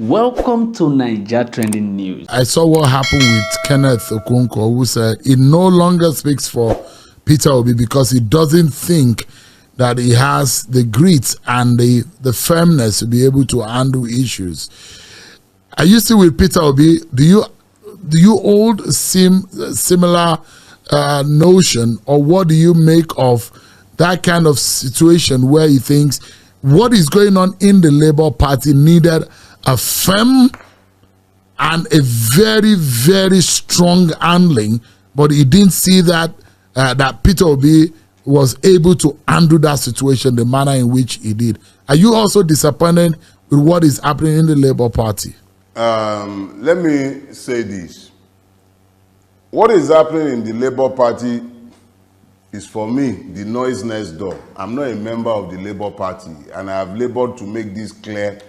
Welcome to Niger Trending News. I saw what happened with Kenneth Okonkwo, who said he no longer speaks for Peter Obi because he doesn't think that he has the grit and the firmness to be able to handle issues. Are you still with Peter Obi? Do you hold similar notion, or what do you make of that kind of situation where he thinks what is going on in the Labour Party needed a firm and a very, very strong handling, but he didn't see that that Peter Obi was able to handle that situation the manner in which he did. Are you also disappointed with what is happening in the Labour Party? Let me say this. What is happening in the Labour Party is, for me, the noise next door. I'm not a member of the Labour Party, and I have labored to make this clear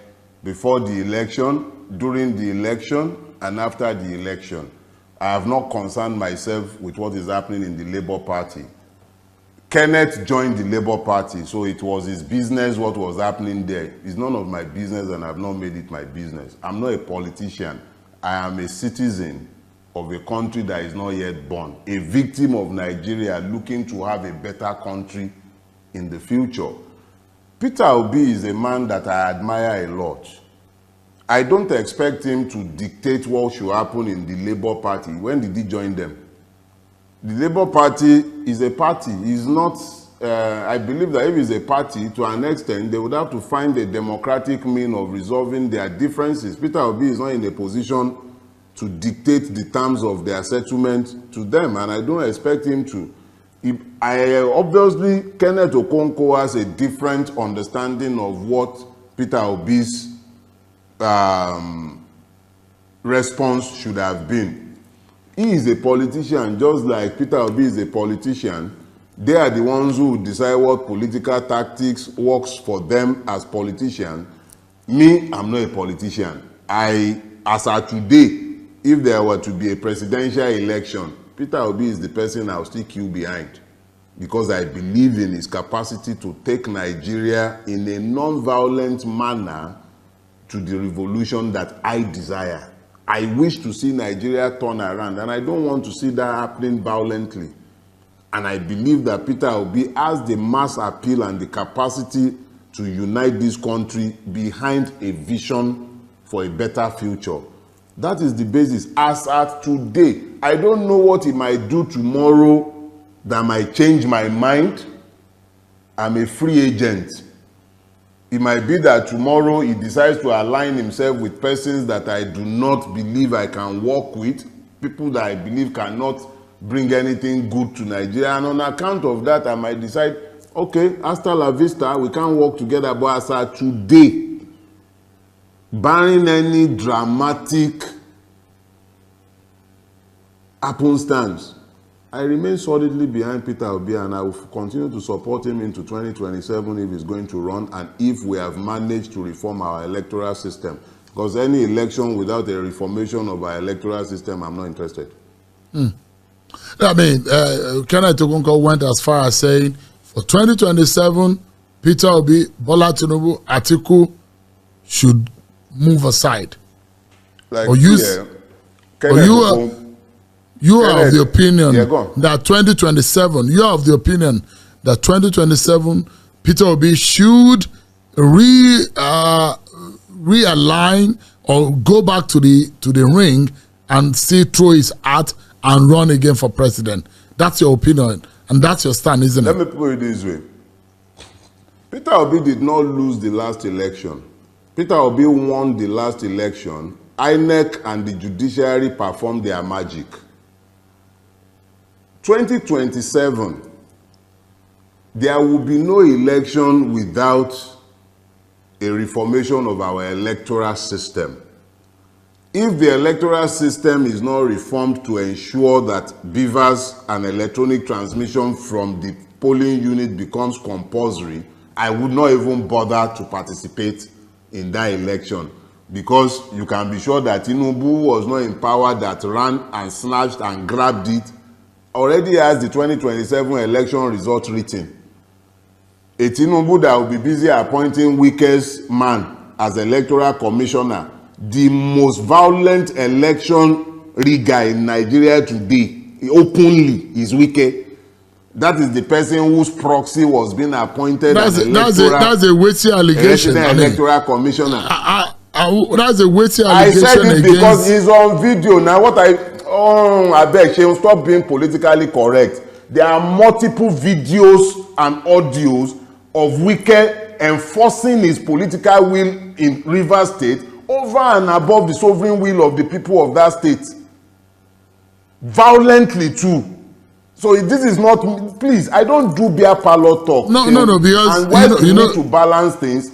before the election, during the election, and after the election. I have not concerned myself with what is happening in the Labour Party. Kenneth joined the Labour Party, so it was his business what was happening there. It's none of my business, and I have not made it my business. I'm not a politician. I am a citizen of a country that is not yet born, a victim of Nigeria looking to have a better country in the future. Peter Obi is a man that I admire a lot. I don't expect him to dictate what should happen in the Labour Party. When did he join them? The Labour Party is a party. It's not, I believe that if it's a party, to an extent, they would have to find a democratic means of resolving their differences. Peter Obi is not in a position to dictate the terms of their settlement to them, and I don't expect him to. Obviously, Kenneth Okonkwo has a different understanding of what Peter Obi's response should have been. He is a politician, just like Peter Obi is a politician. They are the ones who decide what political tactics works for them as politicians. Me, I'm not a politician. As of today, if there were to be a presidential election, Peter Obi is the person I'll still queue behind, because I believe in his capacity to take Nigeria in a non-violent manner to the revolution that I desire. I wish to see Nigeria turn around, and I don't want to see that happening violently. And I believe that Peter Obi has the mass appeal and the capacity to unite this country behind a vision for a better future. That is the basis. As at today, I don't know what he might do tomorrow that might change my mind. I'm a free agent. It might be that tomorrow he decides to align himself with persons that I do not believe I can work with, people that I believe cannot bring anything good to Nigeria. And on account of that, I might decide, okay, hasta la vista, we can't work together. But as at today, barring any dramatic happenstance, I remain solidly behind Peter Obi, and I will continue to support him into 2027 if he's going to run, and if we have managed to reform our electoral system. Because any election without a reformation of our electoral system, I'm not interested. I mean, Kenneth Okonkwo went as far as saying, for 2027, Peter Obi, Bola Tinubu, Atiku should move aside. Like, or use, you are of the opinion that 2027, you are of the opinion that 2027, Peter Obi should realign or go back to the ring and still throw his hat and run again for president. That's your opinion, and that's your stand, isn't it? Let me put it this way. Peter Obi did not lose the last election. Peter Obi won the last election. INEC and the judiciary performed their magic. 2027, there will be no election without a reformation of our electoral system. If the electoral system is not reformed to ensure that beavers and electronic transmission from the polling unit becomes compulsory, I would not even bother to participate in that election, because you can be sure that Tinubu was not in power that ran and snatched and grabbed it. Already has the 2027 election result written. A Tinubu that will be busy appointing weakest man as electoral commissioner the most violent election rigger in Nigeria today, openly, is Wike. That is the person whose proxy was being appointed as that's a weighty allegation. Electoral commissioner. That's a weighty allegation. I said it because he's on video. Now I beg you, stop being politically correct. There are multiple videos and audios of Wike enforcing his political will in Rivers State over and above the sovereign will of the people of that state. Violently too. So this is not, please, I don't do beer parlor talk. No, because and when you need to balance things,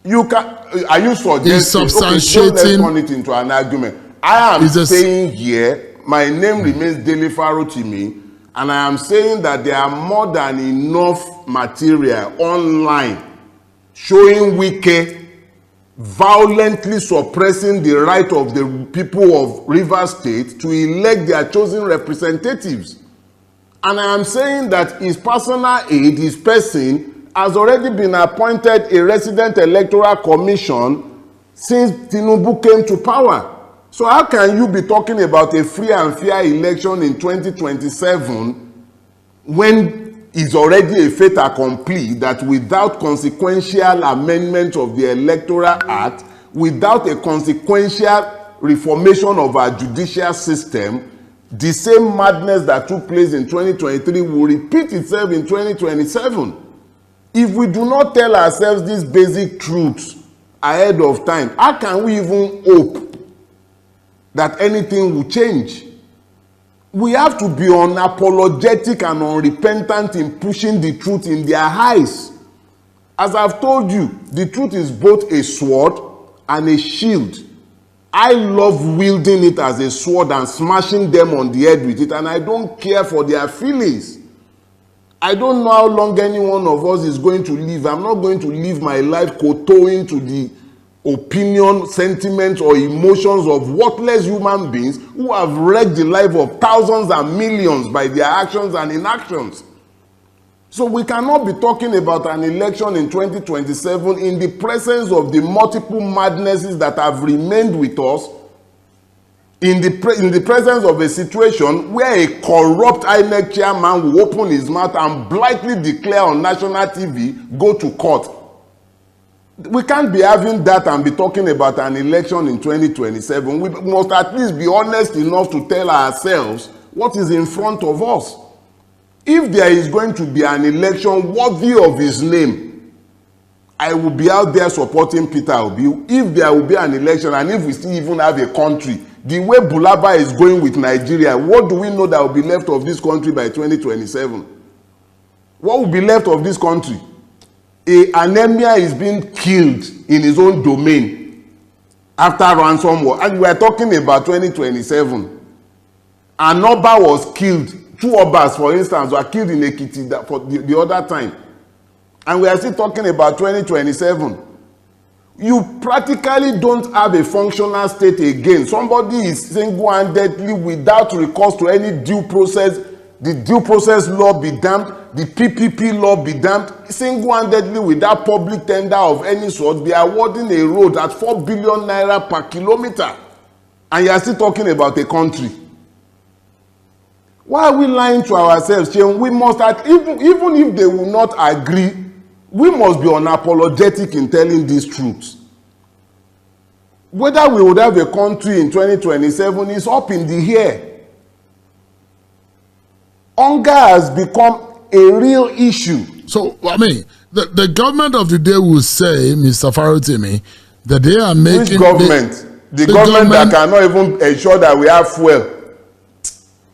you can. Are you suggesting? Okay, so let's turn it into an argument. I am saying here, my name remains Dele Farotimi, and I am saying that there are more than enough material online showing Wike violently suppressing the right of the people of Rivers State to elect their chosen representatives. And I am saying that his personal aide, his person, has already been appointed a resident electoral commission since Tinubu came to power. So how can you be talking about a free and fair election in 2027 when it's already a fait accompli that without consequential amendment of the Electoral Act, without a consequential reformation of our judicial system, the same madness that took place in 2023 will repeat itself in 2027. If we do not tell ourselves these basic truths ahead of time, how can we even hope that anything will change? We have to be unapologetic and unrepentant in pushing the truth in their eyes. As I've told you, the truth is both a sword and a shield. I love wielding it as a sword and smashing them on the head with it, and I don't care for their feelings. I don't know how long any one of us is going to live. I'm not going to live my life kowtowing to the opinion, sentiments, or emotions of worthless human beings who have wrecked the life of thousands and millions by their actions and inactions. So we cannot be talking about an election in 2027 in the presence of the multiple madnesses that have remained with us, in the presence of a situation where a corrupt INEC chairman will open his mouth and blithely declare on national TV, go to court. We can't be having that and be talking about an election in 2027. We must at least be honest enough to tell ourselves what is in front of us. If there is going to be an election worthy of his name, I will be out there supporting Peter Obi. If there will be an election, and if we still even have a country, the way Bulaba is going with Nigeria, what do we know that will be left of this country by 2027? What will be left of this country? Anemia is being killed in his own domain after ransomware. And we are talking about 2027. An Oba was killed. 2 Obas, for instance, were killed in Ekiti for the other time. And we are still talking about 2027. You practically don't have a functional state again. Somebody is single-handedly, without recourse to any due process, the due process law be damned, the PPP law be damned, single-handedly without public tender of any sort, be awarding a road at 4 billion naira per kilometer. And you are still talking about a country. Why are we lying to ourselves? We must, even if they will not agree, we must be unapologetic in telling these truths. Whether we would have a country in 2027 is up in the air. Hunger has become a real issue. So, I mean, the government of the day will say, Mr. Farotimi, that they are making... Which government? The government that cannot even ensure that we have fuel.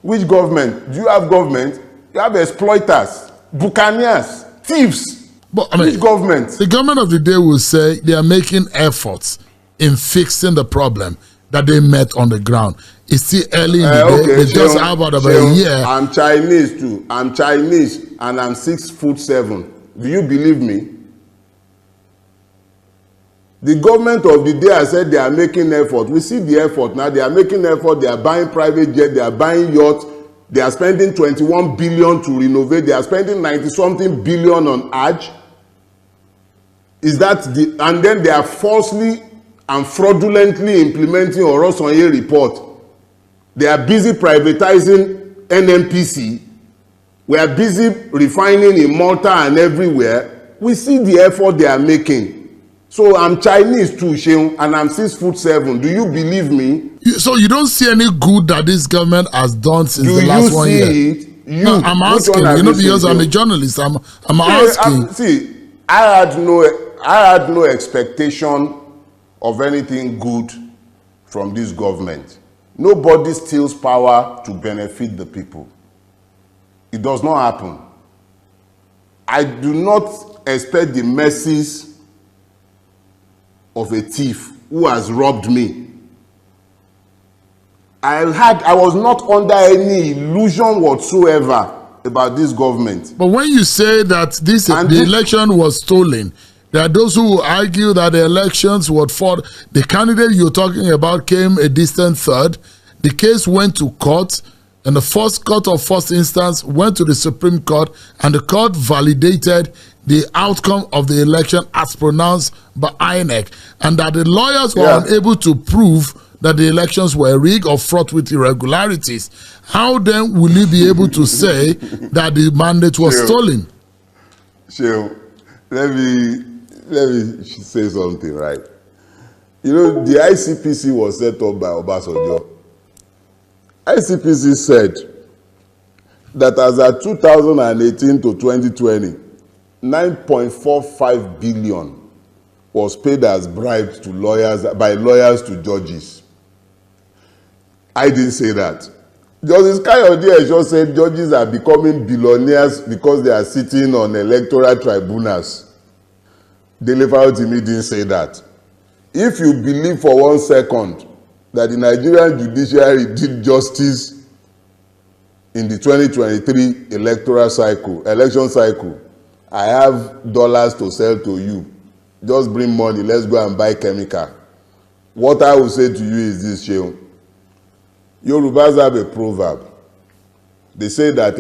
Which government? Do you have government? You have exploiters, buccaneers, thieves. But, I mean, which government? The government of the day will say they are making efforts in fixing the problem that they met on the ground. It's still early in the day. Okay, they just have about a year. I'm Chinese too. I'm Chinese and I'm 6'7". Do you believe me? The government of the day has said they are making effort. We see the effort now. They are making effort. They are buying private jet. They are buying yachts. They are spending 21 billion to renovate. They are spending 90-something billion on Hajj. Is that the? And then they are falsely and fraudulently implementing Orosanye report. They are busy privatizing NNPC. We are busy refining in Malta and everywhere. We see the effort they are making. So I'm Chinese too, Sheung, and I'm 6'7". Do you believe me? So you don't see any good that this government has done since the last 1 year? Do you see it? No, I'm asking. You know, because I'm a journalist. I'm asking. I had no expectation of anything good from this government. Nobody steals power to benefit the people. It does not happen. I do not expect the mercies of a thief who has robbed me. I was not under any illusion whatsoever about this government. But when you say that the election was stolen, there are those who argue that the elections were fought. The candidate you're talking about came a distant third. The case went to court, and the first court of first instance went to the Supreme Court, and the court validated the outcome of the election as pronounced by INEC, and that the lawyers were unable to prove that the elections were rigged or fraught with irregularities. How then will you be able to say that the mandate was stolen? Sure. Let me say something, right? You know, the ICPC was set up by Obasanjo. ICPC said that as of 2018 to 2020, 9.45 billion was paid as bribes to lawyers, by lawyers to judges. I didn't say that. Justice Kayode just said judges are becoming billionaires because they are sitting on electoral tribunals. Dele Farotimi didn't say that. If you believe for 1 second that the Nigerian judiciary did justice in the 2023 election cycle, I have dollars to sell to you. Just bring money, let's go and buy chemical. What I will say to you is this, Sheung. Yorubas have a proverb. They say that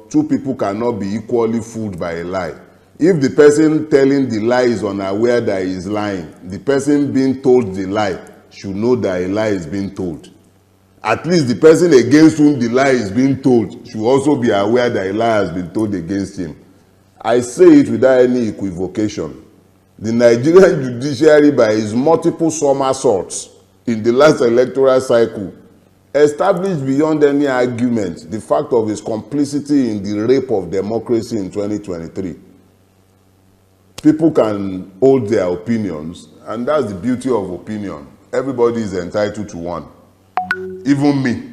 two people cannot be equally fooled by a lie. If the person telling the lie is unaware that he is lying, the person being told the lie should know that a lie is being told. At least the person against whom the lie is being told should also be aware that a lie has been told against him. I say it without any equivocation. The Nigerian judiciary, by its multiple somersaults in the last electoral cycle, established beyond any argument the fact of its complicity in the rape of democracy in 2023. People can hold their opinions, and that's the beauty of opinion. Everybody is entitled to one. Even me.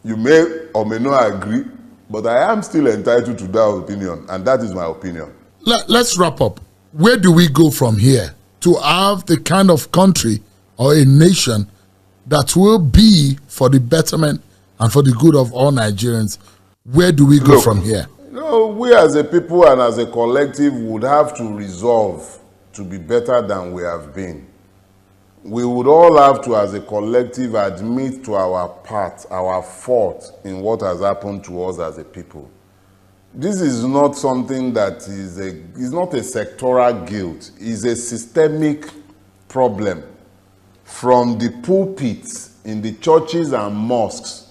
You may or may not agree, but I am still entitled to that opinion, and that is my opinion. Let's wrap up. Where do we go from here to have the kind of country or a nation that will be for the betterment and for the good of all Nigerians? Where do we go from here? No, we as a people and as a collective would have to resolve to be better than we have been. We would all have to, as a collective, admit to our part, our fault in what has happened to us as a people. This is not something that is not a sectoral guilt. It's a systemic problem. From the pulpits in the churches and mosques,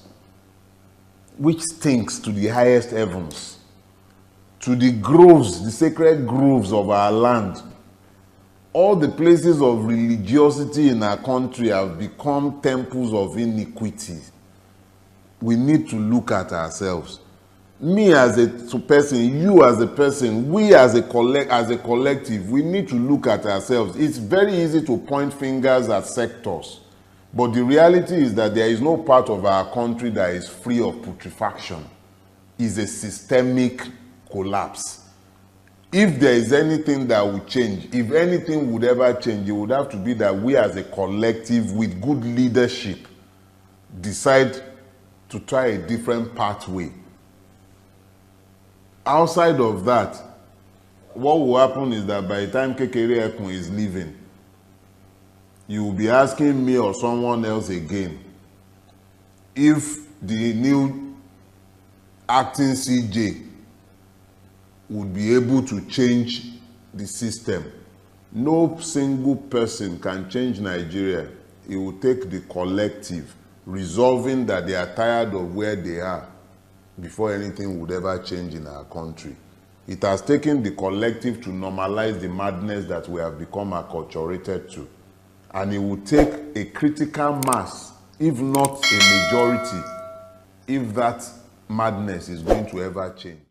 which stinks to the highest heavens, to the groves, the sacred groves of our land, all the places of religiosity in our country have become temples of iniquity. We need to look at ourselves. Me as a person, you as a person, we as a collective, we need to look at ourselves. It's very easy to point fingers at sectors, but the reality is that there is no part of our country that is free of putrefaction. It's a systemic collapse. If there is anything that would change, if anything would ever change, it would have to be that we as a collective with good leadership decide to try a different pathway. Outside of that, what will happen is that by the time Kekere Ekun is leaving, you will be asking me or someone else again if the new acting CJ would be able to change the system. No single person can change Nigeria. It will take the collective resolving that they are tired of where they are before anything would ever change in our country. It has taken the collective to normalize the madness that we have become acculturated to. And it will take a critical mass, if not a majority, if that madness is going to ever change.